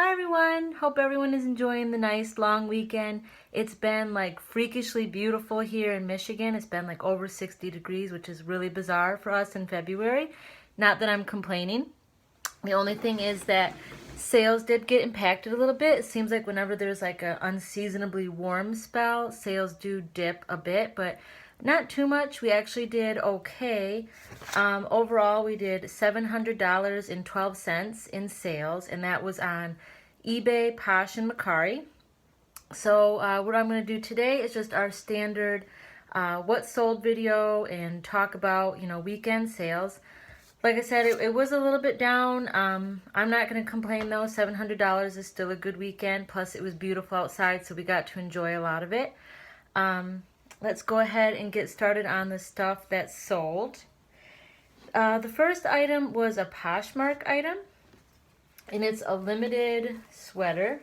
Hi everyone! Hope everyone is enjoying the nice long weekend. It's been like freakishly beautiful here in Michigan. It's been like over 60 degrees, which is really bizarre for us in February. Not that I'm complaining. The only thing is that sales did get impacted a little bit. It seems like whenever there's like an unseasonably warm spell, sales do dip a bit, but not too much. We actually did okay. Overall, we did $700.12 in sales, and that was on eBay, Posh, and Mercari. So what I'm going to do today is just our standard what sold video and talk about, weekend sales. Like I said, it was a little bit down. I'm not going to complain though. $700 is still a good weekend. Plus it was beautiful outside, so we got to enjoy a lot of it. Let's go ahead and get started on the stuff that sold. The first item was a Poshmark item, and it's a limited sweater.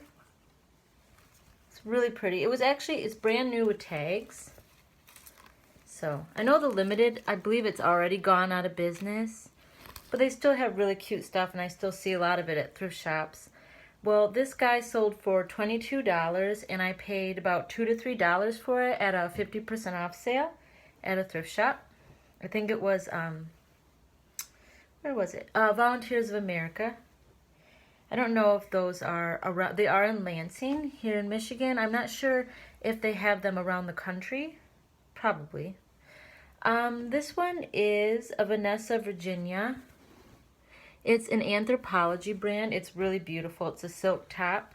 It's really pretty. It's brand new with tags. So I know the limited, I believe it's already gone out of business, but they still have really cute stuff, and I still see a lot of it at thrift shops. Well, this guy sold for $22, and I paid about $2 to $3 for it at a 50% off sale at a thrift shop. I think it was, where was it? Volunteers of America. I don't know if those are around, they are in Lansing here in Michigan. I'm not sure if they have them around the country. Probably. This one is a Vanessa, Virginia. It's an Anthropology brand. It's really beautiful. It's a silk top.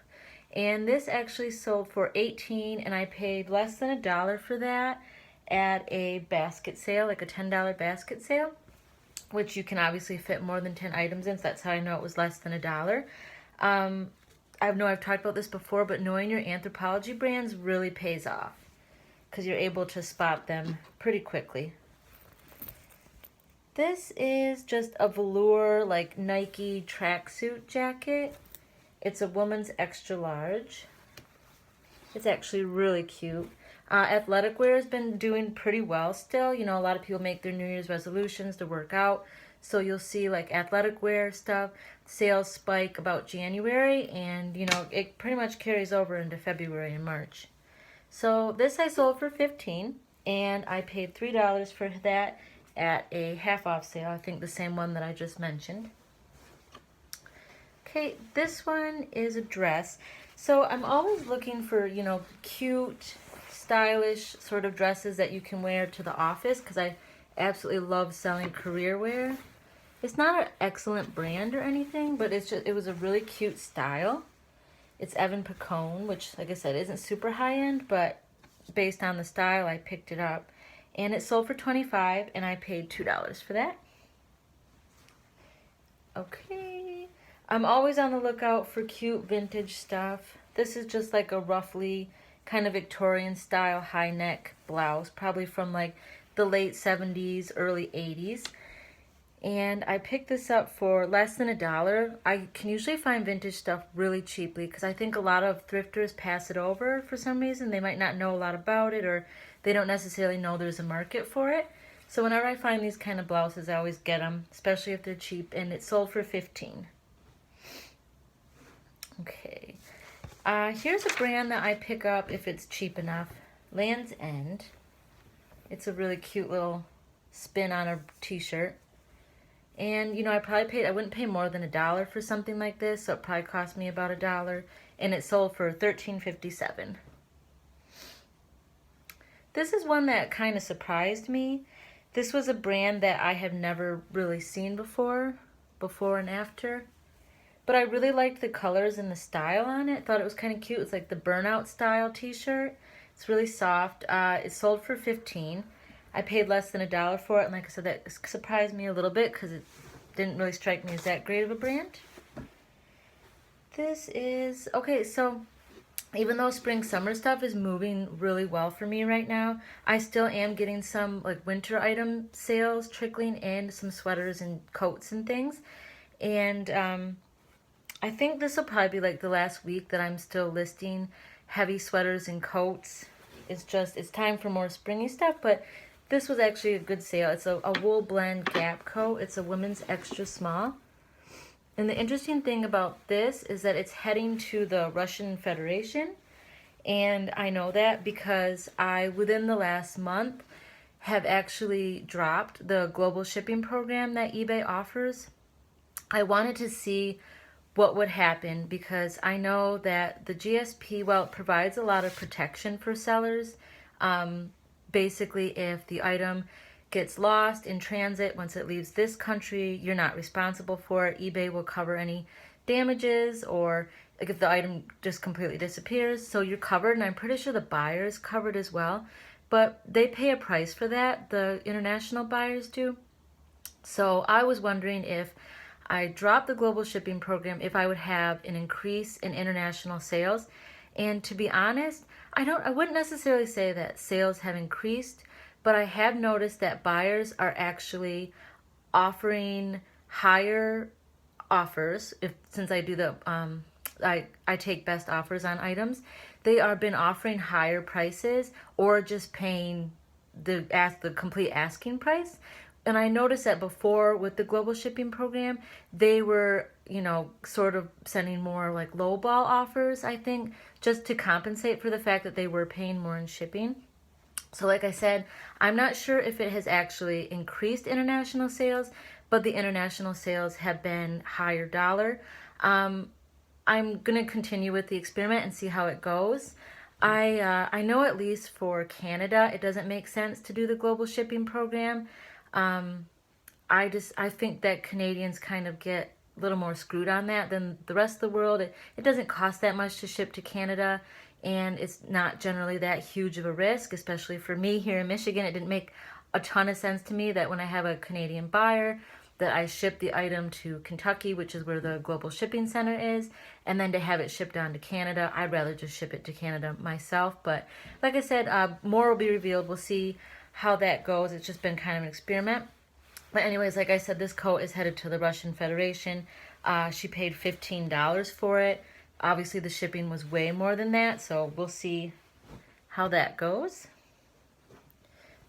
And this actually sold for $18, and I paid less than $1 for that at a basket sale, like a $10 basket sale, which you can obviously fit more than 10 items in, so that's how I know it was less than $1. I know I've talked about this before, but knowing your Anthropology brands really pays off because you're able to spot them pretty quickly. This is just a velour, like Nike tracksuit jacket. It's a woman's extra large. It's actually really cute. Athletic wear has been doing pretty well still. You know, a lot of people make their New Year's resolutions to work out. So you'll see like athletic wear stuff, sales spike about January, and it pretty much carries over into February and March. So this I sold for $15, and I paid $3 for that at a half off sale. I think the same one that I just mentioned. Okay, this one is a dress. So I'm always looking for, cute, stylish sort of dresses that you can wear to the office because I absolutely love selling career wear. It's not an excellent brand or anything, but it was a really cute style. It's Evan Picone, which, like I said, isn't super high-end, but based on the style, I picked it up. And it sold for $25, and I paid $2 for that. Okay. I'm always on the lookout for cute vintage stuff. This is just like a roughly kind of Victorian style high neck blouse, probably from like the late 70s, early 80s. And I picked this up for less than $1. I can usually find vintage stuff really cheaply because I think a lot of thrifters pass it over for some reason. They might not know a lot about it, or they don't necessarily know there's a market for it. So whenever I find these kind of blouses, I always get them, especially if they're cheap, and it sold for $15. Okay. Here's a brand that I pick up if it's cheap enough. Land's End. It's a really cute little spin on a t-shirt. And, I wouldn't pay more than $1 for something like this, so it probably cost me about $1, and it sold for $13.57. This is one that kind of surprised me. This was a brand that I have never really seen before and after. But I really liked the colors and the style on it. Thought it was kind of cute. It's like the burnout style t-shirt. It's really soft. It sold for $15. I paid less than $1 for it, and like I said, that surprised me a little bit because it didn't really strike me as that great of a brand. This is, okay, so even though spring summer stuff is moving really well for me right now, I still am getting some like winter item sales trickling in, some sweaters and coats and things. And I think this will probably be like the last week that I'm still listing heavy sweaters and coats. It's time for more springy stuff, but this was actually a good sale. It's a wool blend Gap coat. It's a women's extra small. And the interesting thing about this is that it's heading to the Russian Federation. And I know that because I, within the last month, have actually dropped the global shipping program that eBay offers. I wanted to see what would happen because I know that the GSP, well, it provides a lot of protection for sellers. Basically, if the item gets lost in transit once it leaves this country, you're not responsible for it. eBay will cover any damages, or like if the item just completely disappears, so you're covered, and I'm pretty sure the buyer is covered as well, but they pay a price for that, the international buyers do. So I was wondering if I dropped the global shipping program, if I would have an increase in international sales. And to be honest, I wouldn't necessarily say that sales have increased, but I have noticed that buyers are actually offering higher offers. Since I do the I take best offers on items, they are been offering higher prices or just paying the complete asking price. And I noticed that before with the global shipping program, they were, sort of sending more like lowball offers, I think, just to compensate for the fact that they were paying more in shipping. So like I said, I'm not sure if it has actually increased international sales, but the international sales have been higher dollar. I'm going to continue with the experiment and see how it goes. I know at least for Canada, it doesn't make sense to do the global shipping program. I think that Canadians kind of get a little more screwed on that than the rest of the world. It doesn't cost that much to ship to Canada, and it's not generally that huge of a risk, especially for me here in Michigan. It didn't make a ton of sense to me that when I have a Canadian buyer, that I ship the item to Kentucky, which is where the global shipping center is, and then to have it shipped on to Canada. I'd rather just ship it to Canada myself. But like I said, more will be revealed. We'll see how that goes. It's just been kind of an experiment. But anyways, like I said, this coat is headed to the Russian Federation. She paid $15 for it. Obviously, the shipping was way more than that, so we'll see how that goes.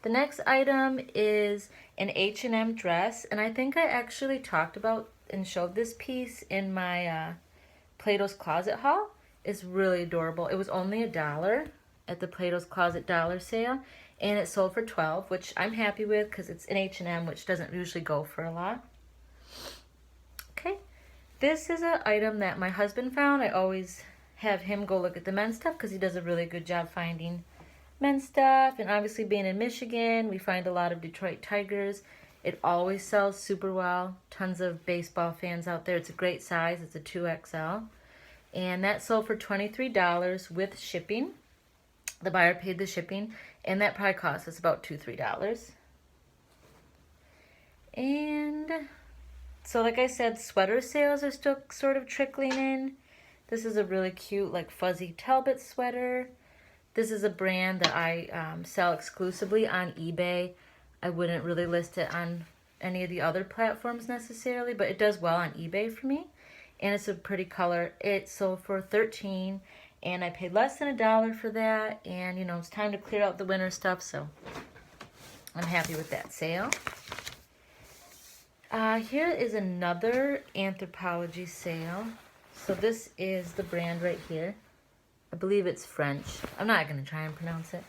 The next item is an H&M dress, and I think I actually talked about and showed this piece in my Plato's Closet haul. It's really adorable. It was only $1 at the Plato's Closet dollar sale, and it sold for $12, which I'm happy with because it's an H&M, which doesn't usually go for a lot. Okay, this is an item that my husband found. I always have him go look at the men's stuff because he does a really good job finding men's stuff, and obviously being in Michigan, we find a lot of Detroit Tigers. It always sells super well. Tons of baseball fans out there. It's a great size. It's a 2XL. And that sold for $23 with shipping. The buyer paid the shipping, and that probably cost us about $2-3. And so like I said, sweater sales are still sort of trickling in. This is a really cute like fuzzy Talbot sweater. This is a brand that I sell exclusively on eBay. I wouldn't really list it on any of the other platforms necessarily, but it does well on eBay for me. And it's a pretty color. It sold for $13, and I paid less than $1 for that. And, it's time to clear out the winter stuff, so I'm happy with that sale. Here is another Anthropologie sale. So this is the brand right here. I believe it's French. I'm not going to try and pronounce it.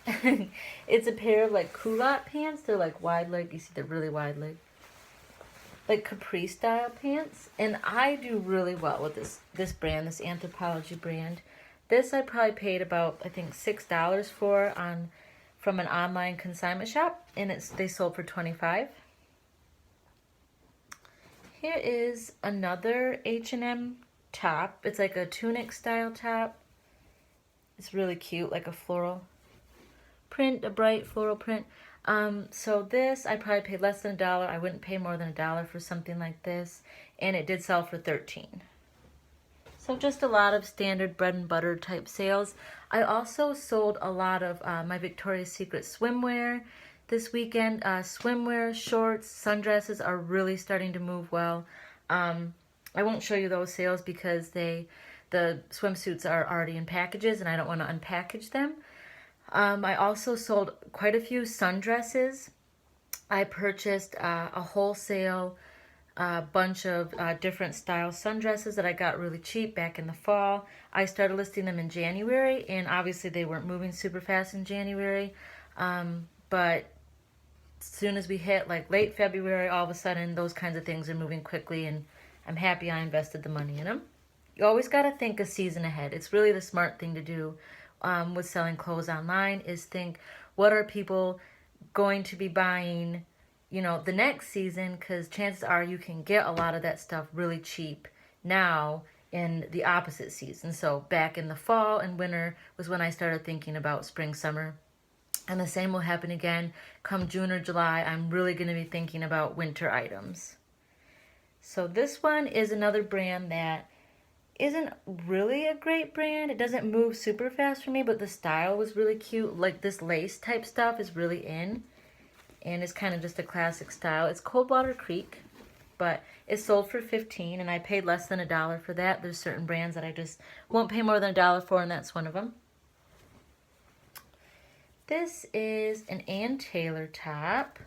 It's a pair of like culotte pants. They're like wide leg. You see, they're really wide leg. Like capri style pants. And I do really well with this brand, this Anthropologie brand. This I probably paid about, I think, $6 for from an online consignment shop. And they sold for $25. Here is another H&M top. It's like a tunic style top. It's really cute, like a floral print, a bright floral print. So this, I probably paid less than $1. I wouldn't pay more than $1 for something like this. And it did sell for $13. So just a lot of standard bread and butter type sales. I also sold a lot of my Victoria's Secret swimwear this weekend. Swimwear, shorts, sundresses are really starting to move well. I won't show you those sales because the swimsuits are already in packages and I don't want to unpackage them. I also sold quite a few sundresses. I purchased a wholesale a bunch of different style sundresses that I got really cheap back in the fall. I started listing them in January, and obviously they weren't moving super fast in January. But as soon as we hit like late February, all of a sudden those kinds of things are moving quickly, and I'm happy I invested the money in them. You always got to think a season ahead. It's really the smart thing to do with selling clothes online, is think, what are people going to be buying, you know, the next season, because chances are you can get a lot of that stuff really cheap now in the opposite season. So back in the fall and winter was when I started thinking about spring, summer. And the same will happen again come June or July. I'm really going to be thinking about winter items. So this one is another brand that isn't really a great brand. It doesn't move super fast for me, but the style was really cute. Like this lace type stuff is really in, and it's kind of just a classic style. It's Coldwater Creek, but it's sold for $15, and I paid less than $1 for that. There's certain brands that I just won't pay more than $1 for, and that's one of them. This is an Ann Taylor top.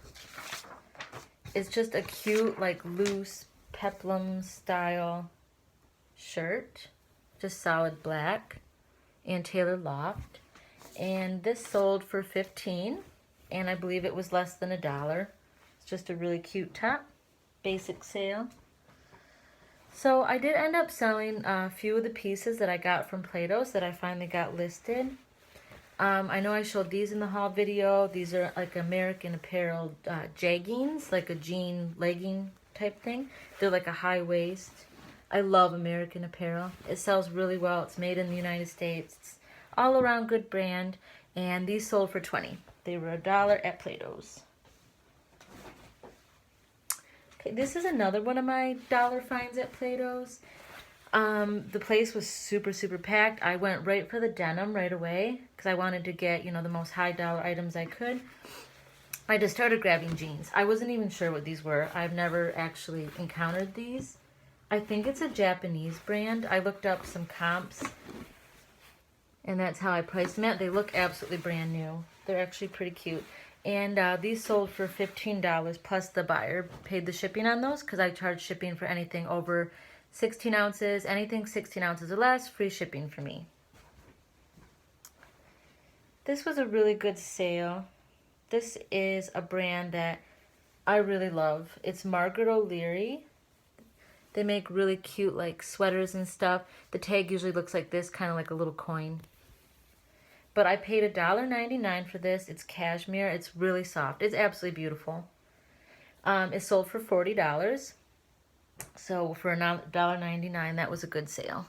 It's just a cute, like loose peplum style shirt, just solid black, Ann Taylor Loft, and this sold for $15, and I believe it was less than $1. It's just a really cute top, basic sale. So I did end up selling a few of the pieces that I got from Plato's that I finally got listed. I know I showed these in the haul video. These are like American Apparel jeggings, like a jean legging type thing. They're like a high waist. I love American Apparel. It sells really well. It's made in the United States. It's all around good brand. And these sold for $20. They were $1 at Plato's. Okay, this is another one of my dollar finds at Plato's. The place was super, super packed. I went right for the denim right away because I wanted to get, you know, the most high dollar items I could. I just started grabbing jeans. I wasn't even sure what these were. I've never actually encountered these. I think it's a Japanese brand. I looked up some comps, and that's how I priced them at. They look absolutely brand new. They're actually pretty cute. And these sold for $15, plus the buyer paid the shipping on those, because I charge shipping for anything over 16 ounces. Anything 16 ounces or less, free shipping for me. This was a really good sale. This is a brand that I really love. It's Margaret O'Leary. They make really cute like sweaters and stuff. The tag usually looks like this, kind of like a little coin. But I paid $1.99 for this. It's cashmere. It's really soft. It's absolutely beautiful. It sold for $40. So for $1.99, that was a good sale.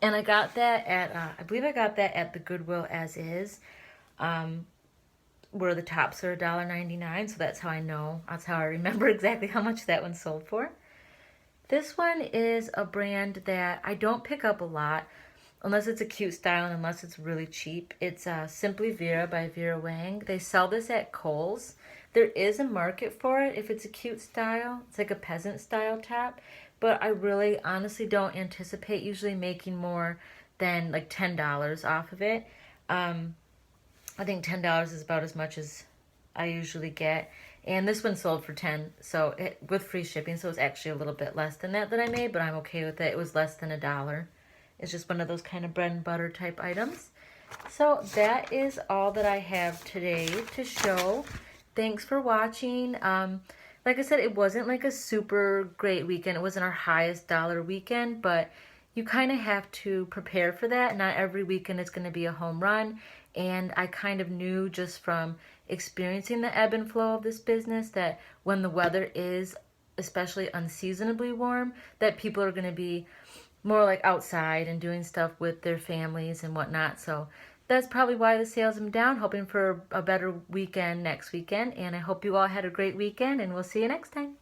And I got that at, I believe I got that at the Goodwill as is, where the tops are $1.99. So that's how I know. That's how I remember exactly how much that one sold for. This one is a brand that I don't pick up a lot unless it's a cute style and unless it's really cheap. It's Simply Vera by Vera Wang. They sell this at Kohl's. There is a market for it if it's a cute style. It's like a peasant style top. But I really honestly don't anticipate usually making more than like $10 off of it. I think $10 is about as much as I usually get. And this one sold for $10, so with free shipping, so it's actually a little bit less than that I made, but I'm okay with it. It was less than $1. It's just one of those kind of bread and butter type items. So that is all that I have today to show. Thanks for watching. Like I said, it wasn't like a super great weekend. It wasn't our highest dollar weekend, but you kind of have to prepare for that. Not every weekend is going to be a home run. And I kind of knew just from experiencing the ebb and flow of this business that when the weather is especially unseasonably warm, that people are going to be more like outside and doing stuff with their families and whatnot. So that's probably why the sales are down. Hoping for a better weekend next weekend. And I hope you all had a great weekend, and we'll see you next time.